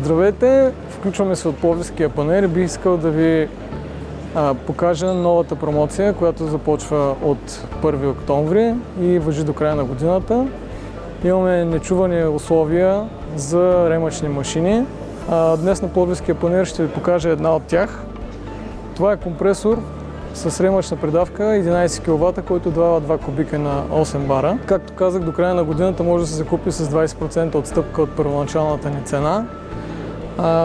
Здравейте, включваме се от Пловдивския панаир и бих искал да ви покажа новата промоция, която започва от 1 октомври и важи до края на годината. Имаме нечувани условия за ремъчни машини. Днес на Пловдивския панаир ще ви покажа една от тях. Това е компресор с ремъчна придавка 11 кВт, който дава 2 кубика на 8 бара. Както казах, до края на годината може да се закупи с 20% отстъпка от първоначалната ни цена.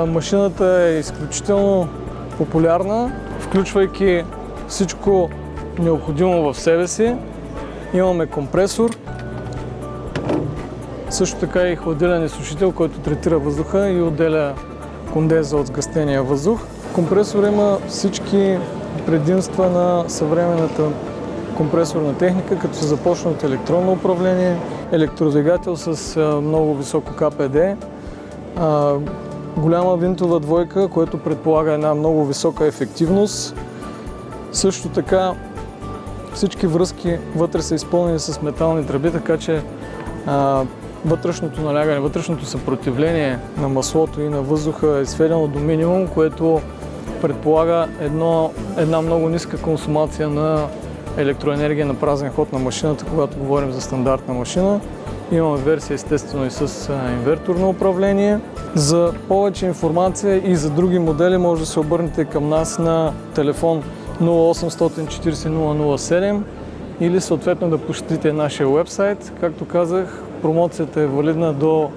Машината е изключително популярна, включвайки всичко необходимо в себе си. Имаме компресор, също така и хладилен изсушител, който третира въздуха и отделя конденза от сгъстения въздух. Компресор има всички предимства на съвременната компресорна техника, като се започне от електронно управление, електродвигател с много високо КПД, голяма винтова двойка, което предполага една много висока ефективност. Също така всички връзки вътре са изпълнени с метални тръби, така че вътрешното налягане, вътрешното съпротивление на маслото и на въздуха е сведено до минимум, което предполага една много ниска консумация на електроенергия на празен ход на машината, когато говорим за стандартна машина. Имаме версия естествено и с инверторно управление. За повече информация и за други модели може да се обърнете към нас на телефон 0800 40 007 или съответно да посетите нашия уебсайт. Както казах, промоцията е валидна до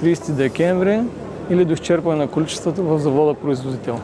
30 декември или до изчерпване на количествата в завода производител.